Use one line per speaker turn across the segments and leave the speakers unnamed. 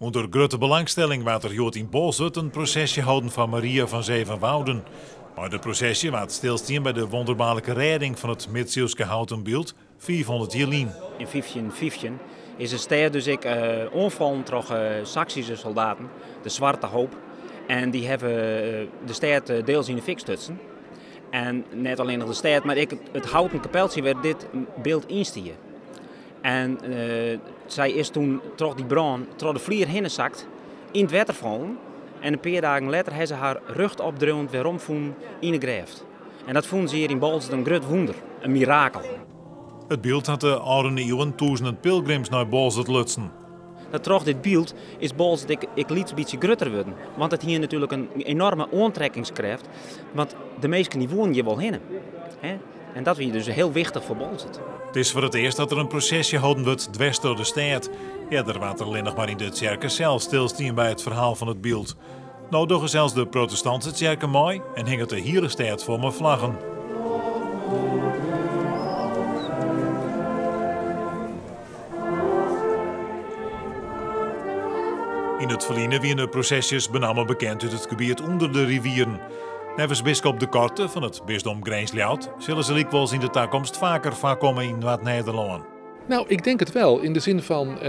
Onder grote belangstelling werd er jood in Bolzut een processie houden van Maria van Zevenwouden. Maar de processie werd stilstaan bij de wonderbaarlijke redding van het Midzeeuwse houten beeld 400 jaar geleden.
In 1515 is de stad dus onvallen door Saksische soldaten, de Zwarte Hoop. En die hebben de stad deels in de fik stutsen. En net alleen nog de stad, maar ook het houten kapeltje werd dit beeld instien. En zij is toen door die brand, door de vlier heen gezakt, in het water vallen. En een paar dagen later heeft ze haar rug opdreund weer omvoelen in de greft. En dat vonden ze hier in Bolzut een groot wonder, een mirakel.
Het beeld had de oude eeuwen duizenden pilgrims naar Bolzut lutsen.
Dat troch dit beeld is Bolzut ik liet een beetje groter worden. Want het hier natuurlijk een enorme aantrekkingskracht. Want de meesten die wonen hier wel heen. En dat is dus heel wichtig voor Bolzut.
Het is voor het eerst dat er een processie houden wordt dwars door de stad. Ja, er werd er alleen nog maar in de kerk zelf stilstaan bij het verhaal van het beeld. Nou doen zelfs de protestantse kerken mooi en hing het de hele stad vol met vlaggen. In het verleden werden de processies benamen bekend uit het gebied onder de rivieren. Nevens bisschop de Korte van het bisdom Grijnsliaut zullen ze likwijls in de toekomst vaker voorkomen in Noord-Nederland.
Nou, ik denk het wel. In de zin van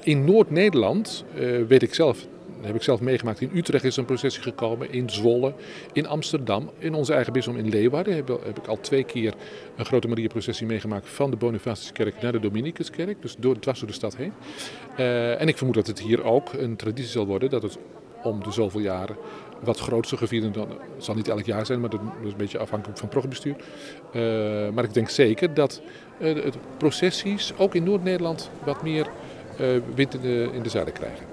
in Noord-Nederland weet ik zelf. Dat heb ik zelf meegemaakt. In Utrecht is een processie gekomen, in Zwolle, in Amsterdam, in onze eigen bisdom in Leeuwarden heb ik al 2 keer een grote Mariaprocessie meegemaakt van de Bonifatiuskerk naar de Dominicuskerk, dus dwars door de stad heen. En ik vermoed dat het hier ook een traditie zal worden, dat het om de zoveel jaren wat groter gevierd dan. Het zal niet elk jaar zijn, maar dat is een beetje afhankelijk van het programmabestuur. Maar ik denk zeker dat de processies ook in Noord-Nederland wat meer wind in de zeilen krijgen.